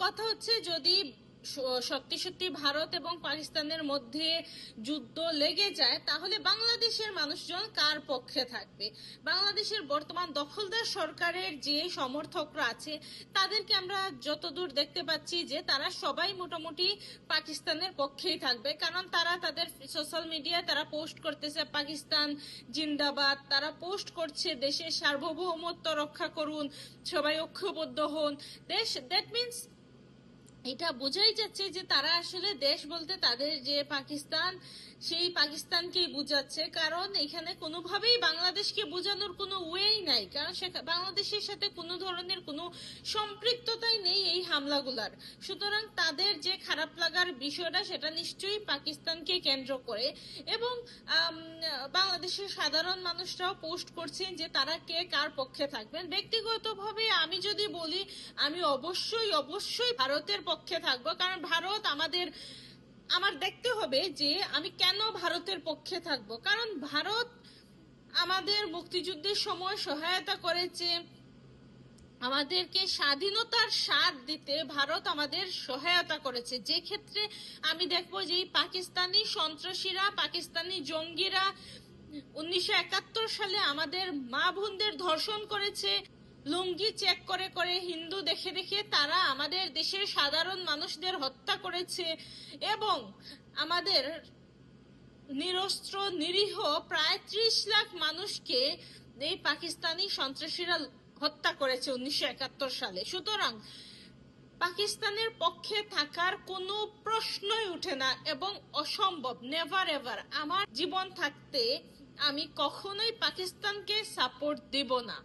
কথা হচ্ছে যদি সত্যি সত্যি ভারত এবং পাকিস্তানের মধ্যে যুদ্ধ লেগে যায় তাহলে বাংলাদেশের মানুষজন কার পক্ষে থাকবে? বাংলাদেশের বর্তমান দখলদার সরকারের যে সমর্থকরা আছে তাদেরকে আমরা যতদূর দেখতে পাচ্ছি যে তারা সবাই মোটামুটি পাকিস্তানের পক্ষেই থাকবে, কারণ তারা তাদের সোশ্যাল মিডিয়ায় তারা পোস্ট করতেছে পাকিস্তান জিন্দাবাদ, তারা পোস্ট করছে দেশের সার্বভৌমত্ব রক্ষা করুন, সবাই ঐক্যবদ্ধ হন দেশ। দ্যাট মিনস এটা বোঝাই যাচ্ছে যে তারা আসলে দেশ বলতে তাদের যে পাকিস্তান, সেই পাকিস্তানকেই বুঝাচ্ছে, কারণ এখানে কোনোভাবেই বাংলাদেশকে বোঝানোর কোনো ওয়েই নাই, কারণ বাংলাদেশের সাথে কোনো ধরনের কোনো সম্পৃক্ততাই নেই এই হামলাগুলার। সুতরাং তাদের যে খারাপ লাগার বিষয়টা সেটা নিশ্চয়ই পাকিস্তানকে কেন্দ্র করে। এবং বাংলাদেশের সাধারণ মানুষরাও পোস্ট করছেন যে তারা কে কার পক্ষে থাকবেন। ব্যক্তিগতভাবে আমি যদি বলি, আমি অবশ্যই অবশ্যই ভারতের পক্ষে থাকবো, কারণ ভারত আমার দেখতে হবে যে আমি কেন ভারতের পক্ষে থাকবো। কারণ ভারত আমাদের মুক্তিযুদ্ধের সময় সহায়তা করেছে, আমাদেরকে স্বাধীনতার স্বাদ দিতে ভারত আমাদের সহায়তা করেছে, যে ক্ষেত্রে আমি দেখবো যে পাকিস্তানি সন্ত্রাসীরা, পাকিস্তানি জঙ্গিরা 1971 সালে আমাদের মা বোনদের ধর্ষণ করেছে, লুঙ্গি চেক করে করে হিন্দু দেখে দেখে তারা আমাদের দেশের সাধারণ মানুষদের হত্যা করেছে, এবং আমাদের নিরস্ত্র নিরীহ প্রায় 30 লাখ মানুষকে এই পাকিস্তানি সন্ত্রাসীরা হত্যা করেছে 1971 সালে। সুতরাং পাকিস্তানের পক্ষে থাকার কোনো প্রশ্নই উঠে না এবং অসম্ভব, নেভার এভার। আমার জীবন থাকতে আমি কখনোই পাকিস্তানকে সাপোর্ট দিব না।